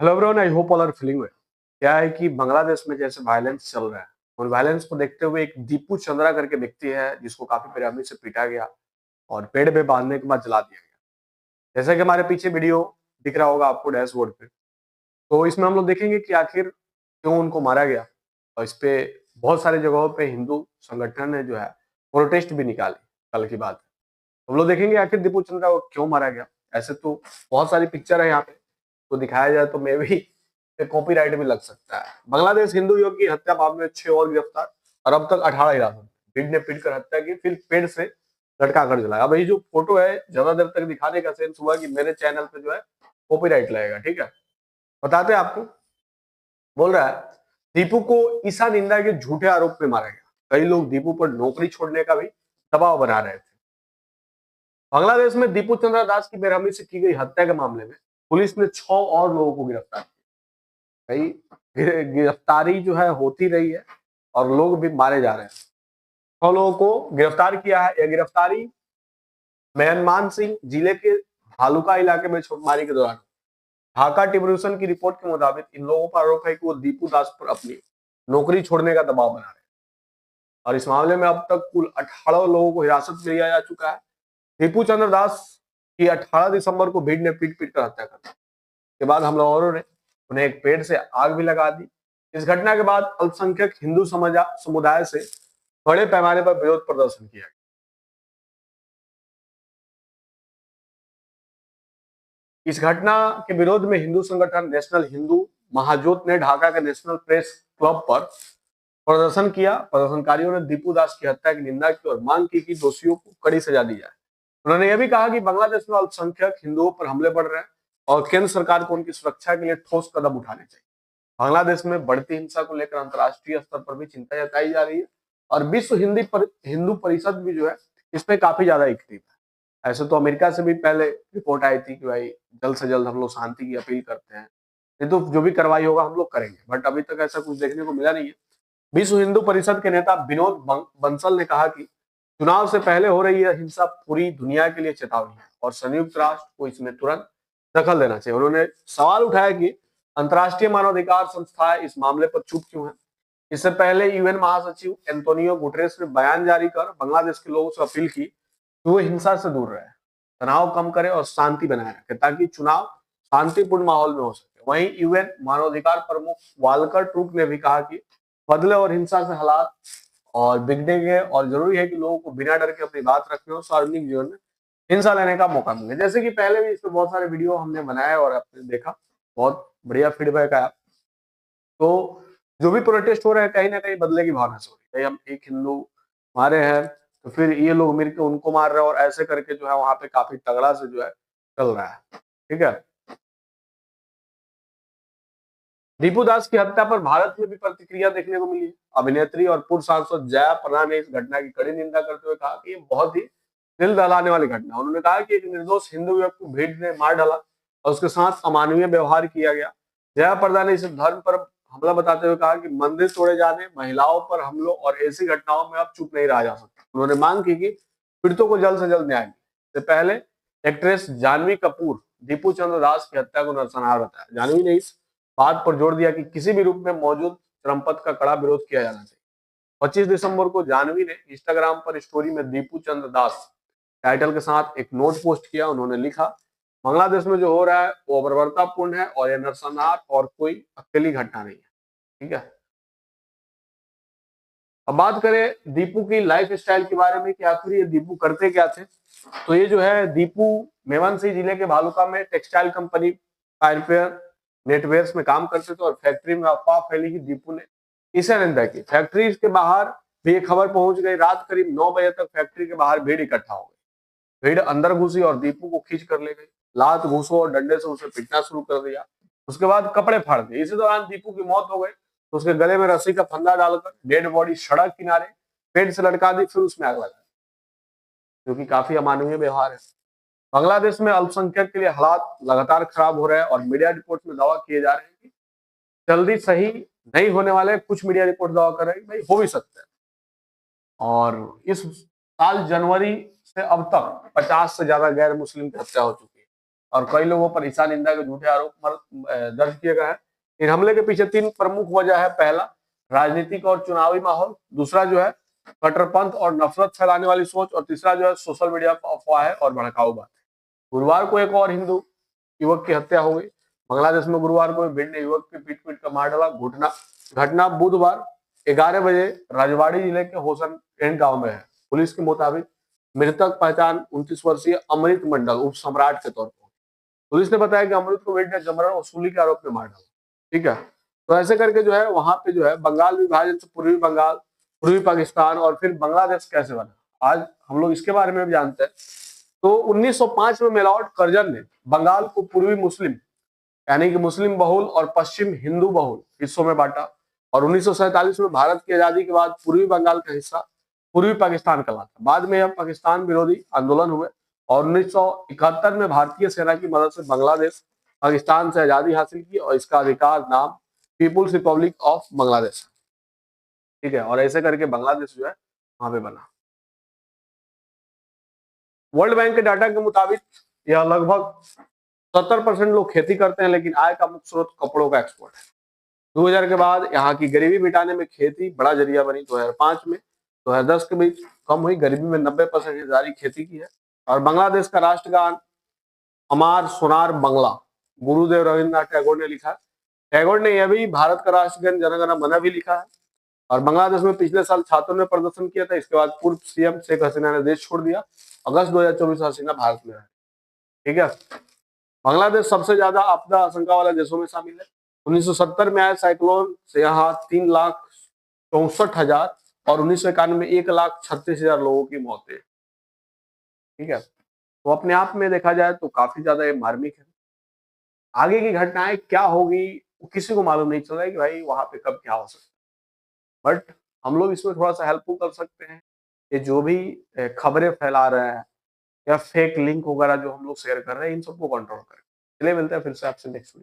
Hello bro, I hope all are feeling well. क्या है कि बांग्लादेश में जैसे वायलेंस चल रहा है, उन वायलेंस को देखते हुए एक दीपू चंद्रा करके व्यक्ति है जिसको काफी बेरहमी से पीटा गया और पेड़ पे बांधने के बाद जला दिया गया। जैसा कि हमारे पीछे वीडियो दिख रहा होगा आपको डैशबोर्ड पे, तो इसमें हम लोग देखेंगे कि आखिर क्यों उनको मारा गया। और इस पे बहुत सारी जगहों पे हिंदू संगठन ने जो है प्रोटेस्ट भी निकाली। कल की बात है, हम लोग देखेंगे आखिर दीपू चंद्रा को क्यों मारा गया। ऐसे तो बहुत सारी पिक्चर है यहाँ पे, तो दिखाया जाए तो मे भी कॉपीराइट भी लग सकता है। बांग्लादेश हिंदू युवक की हत्या मामले में 6 और गिरफ्तार और अब तक 18 हिरासत में। भीड़ ने पीट कर हत्या की, फिर पेड़ से लटका कर जलाया। अब ये जो फोटो है ज्यादा देर तक दिखाने का सेंस हुआ कि मेरे चैनल पे जो है कॉपीराइट लगेगा। ठीक है, बताते हैं आपको। बोल रहा है दीपू को ईसा निंदा के झूठे आरोप में मारा गया। कई लोग दीपू पर नौकरी छोड़ने का भी दबाव बना रहे थे। बांग्लादेश में दीपू चंद्रा दास की बेरहमी से की गई हत्या के मामले में पुलिस ने 6 और लोगों को गिरफ्तार किया। कई गिरफ्तारी जो है होती रही है और लोग भी मारे जा रहे हैं। 6 लोगों को गिरफ्तार किया है। यह गिरफ्तारी म्यांमार सिंह जिले के भालुका इलाके में छापेमारी के दौरान। ढाका ट्रिब्यूनल की रिपोर्ट के मुताबिक इन लोगों पर आरोप है कि वो दीपू दास पर अपनी नौकरी छोड़ने का दबाव बना रहे हैं। और इस मामले में अब तक कुल 18 लोगों को हिरासत में लिया जा चुका है। दीपू चंद्र दास की 18 दिसंबर को भीड़ ने पीट पीट कर हत्या कर दी। के बाद हम लोगों ने उन्हें एक पेड़ से आग भी लगा दी। इस घटना के बाद अल्पसंख्यक हिंदू समुदाय से बड़े पैमाने पर विरोध प्रदर्शन किया गया। इस घटना के विरोध में हिंदू संगठन नेशनल हिंदू महाजोत ने ढाका के नेशनल प्रेस क्लब पर प्रदर्शन किया। प्रदर्शनकारियों ने दीपू दास की हत्या की निंदा की और मांग की कि दोषियों को कड़ी सजा दी जाए। उन्होंने यह भी कहा कि बांग्लादेश में अल्पसंख्यक हिंदुओं पर हमले बढ़ रहे हैं और केंद्र सरकार को उनकी सुरक्षा के लिए ठोस कदम उठाने चाहिए। बांग्लादेश में बढ़ती हिंसा को लेकर अंतर्राष्ट्रीय स्तर पर भी चिंता जताई जा रही है और विश्व हिंदू परिषद भी जो है इस पे काफी ज्यादा एक्टिव है। ऐसे तो अमेरिका से भी पहले रिपोर्ट आई थी कि भाई जल्द से जल्द हम लोग शांति की अपील करते हैं, नहीं तो जो भी कार्रवाई होगा हम लोग करेंगे, बट अभी तक ऐसा कुछ देखने को मिला नहीं है। विश्व हिंदू परिषद के नेता विनोद बंसल ने कहा कि चुनाव से पहले हो रही यह हिंसा पूरी दुनिया के लिए चेतावनी है और संयुक्त राष्ट्र को इसमें तुरंत दखल देना चाहिए। उन्होंने सवाल उठाया कि अंतर्राष्ट्रीय मानवाधिकार संस्थाएं इस मामले पर चुप क्यों हैं। इससे पहले यूएन महासचिव एंटोनियो गुटेरेस ने बयान जारी कर बांग्लादेश के लोगों से अपील की कि वो हिंसा से दूर रहे, तनाव कम करे और शांति बनाए रखे ताकि चुनाव शांतिपूर्ण माहौल में हो सके। वहीं यूएन मानवाधिकार प्रमुख वाल्कर ट्रुक ने भी कहा कि बदले और हिंसा से हालात और बिगड़ेंगे और जरूरी है कि लोगों को बिना डर के अपनी बात रखने और सार्वजनिक जीवन में हिंसा लेने का मौका मिले। जैसे कि पहले भी इस पर बहुत सारे वीडियो हमने बनाए और आपने देखा, बहुत बढ़िया फीडबैक आया। तो जो भी प्रोटेस्ट हो रहे हैं कहीं ना कहीं बदले की भावना से हो रही है। हम एक हिंदू मारे हैं तो फिर ये लोग मिलकर उनको मार रहे हैं और ऐसे करके जो है वहां पे काफी तगड़ा से जो है चल रहा है। ठीक है, दीपू दास की हत्या पर भारत में भी प्रतिक्रिया देखने को मिली। अभिनेत्री और पूर्व सांसद जया प्रदा ने इस घटना की कड़ी निंदा करते हुए कहा कि ये बहुत ही दिल दहलाने वाली घटना। उन्होंने कहा कि एक निर्दोष हिंदू युवक को भीड़ ने मार डाला और उसके साथ अमानवीय व्यवहार किया गया। जया प्रदा ने इसे धर्म पर हमला बताते हुए कहा कि मंदिर तोड़े जाने, महिलाओं पर हमलों और ऐसी घटनाओं में अब चुप नहीं रहा जा सकता। उन्होंने मांग की कि पीड़ितों को जल्द से जल्द न्याय मिले। इससे पहले एक्ट्रेस जानवी कपूर दीपू चंद्र दास की हत्या को नरसंहार बताया। जानवी ने इस बात पर जोर दिया कि किसी भी रूप में मौजूद चरमपंथ का कड़ा विरोध किया जाना चाहिए। 25 दिसंबर को जानवी ने इंस्टाग्राम पर स्टोरी में दीपू चंद्र दास टाइटल के साथ एक नोट पोस्ट किया। उन्होंने लिखा, बांग्लादेश में जो हो रहा है वो बर्बरतापूर्ण है और यह नरसंहार और कोई अकेली घटना नहीं है। ठीक है, अब बात करें दीपू की लाइफ स्टाइल के बारे में कि आखिर ये दीपू करते क्या थे। तो ये जो है दीपू मेवांशी जिले के भालुका में टेक्सटाइल कंपनी फायरफेयर नेटवेयर्स में काम करते थे और फैक्ट्री में अफवाह फैली कि दीपू ने इसे निंदा की। फैक्ट्री के बाहर भी एक खबर पहुंच गई। रात करीब 9 बजे तक फैक्ट्री के बाहर भीड़ इकट्ठा हो गई। भीड़ अंदर घुसी और दीपू को खींच कर ले गई। लात घूसों और डंडे से उसे पीटना शुरू कर दिया। उसके बाद कपड़े फाड़ दिए। इसी दौरान दीपू की मौत हो गई। तो उसके गले में रस्सी का फंदा डालकर डेड बॉडी सड़क किनारे पेड़ से लटका दी, फिर उसमें आग लगा दी, जो कि काफी अमानवीय व्यवहार है। बांग्लादेश में अल्पसंख्यक के लिए हालात लगातार खराब हो रहे हैं और मीडिया रिपोर्ट में दावा किए जा रहे हैं कि जल्दी सही नहीं होने वाले। कुछ मीडिया रिपोर्ट दावा कर रहे हैं कि भाई हो भी सकता है। और इस साल जनवरी से अब तक 50 से ज्यादा गैर मुस्लिम की हत्या हो चुकी है। और कई लोगों पर ईसा निंदा के झूठे आरोप दर्ज किए गए हैं। इन हमले के पीछे 3 प्रमुख वजह है। पहला, राजनीतिक और चुनावी माहौल। दूसरा जो है कट्टरपंथ और नफरत फैलाने वाली सोच। और तीसरा जो है सोशल मीडिया पर अफवाहें और भड़काऊ बात। गुरुवार को एक और हिंदू युवक की हत्या हो गई। बांग्लादेश में गुरुवार को भीड़ ने युवक की पीट कर मार डाला। घटना बुधवार 11 बजे राजवाड़ी जिले के होसन एंड गांव में है। पुलिस के मुताबिक मृतक पहचान 29 वर्षीय अमृत मंडल उप सम्राट के तौर पर। पुलिस ने बताया कि अमृत को भीड़ ने जबरन वसूली के आरोप में मार डाला। ठीक है, तो ऐसे करके जो है वहां पे जो है बंगाल विभाजन से पूर्वी बंगाल, पूर्वी पाकिस्तान और फिर बांग्लादेश कैसे बना, आज हम लोग इसके बारे में भी जानते हैं। तो 1905 में मेलॉर्ड कर्जन ने बंगाल को पूर्वी मुस्लिम यानी कि मुस्लिम बहुल और पश्चिम हिंदू बहुल हिस्सों में बांटा। और 1947 में भारत की आजादी के बाद पूर्वी बंगाल का हिस्सा पूर्वी पाकिस्तान कहलाता। बाद में यह पाकिस्तान विरोधी आंदोलन हुए और 1971 में भारतीय सेना की मदद से बांग्लादेश पाकिस्तान से आजादी हासिल की और इसका अधिकार नाम पीपुल्स रिपब्लिक ऑफ बांग्लादेश। ठीक है, और ऐसे करके बांग्लादेश जो है वहां पे बना। वर्ल्ड बैंक के डाटा के मुताबिक यह लगभग 70% लोग खेती करते हैं, लेकिन आय का मुख्य स्रोत कपड़ों का एक्सपोर्ट है। 2000 के बाद यहाँ की गरीबी मिटाने में खेती बड़ा जरिया बनी। 2005 में 2010 के बीच कम हुई गरीबी में 90% हिस्सेदारी खेती की है। और बांग्लादेश का राष्ट्रगान अमार सोनार बांग्ला गुरुदेव रविन्द्रनाथ टैगोर ने लिखा है। टैगोर ने यह भी भारत का राष्ट्रगान जनगण मन भी लिखा है। और बांग्लादेश में पिछले साल छात्रों ने प्रदर्शन किया था। इसके बाद पूर्व सीएम शेख हसीना ने देश छोड़ दिया। अगस्त 2024 में हसीना भारत में रहे। ठीक है, बांग्लादेश सबसे ज्यादा आपदा आशंका वाले देशों में शामिल है। 1970 में आए साइक्लोन से यहाँ 3,64,000 और 1991 में 1,36,000 लोगों की मौत हुई। ठीक है, तो अपने आप में देखा जाए तो काफी ज्यादा ये मार्मिक है। आगे की घटनाएं क्या होगी वो किसी को मालूम नहीं चल रहा है कि भाई वहां पे कब क्या हो सकता है। बट हम लोग इसमें थोड़ा सा हेल्पफुल कर सकते हैं। ये जो भी खबरें फैला रहे हैं या फेक लिंक वगैरह जो हम लोग शेयर कर रहे हैं, इन सबको कंट्रोल करें। चलिए मिलते हैं फिर से आपसे नेक्स्ट वीडियो।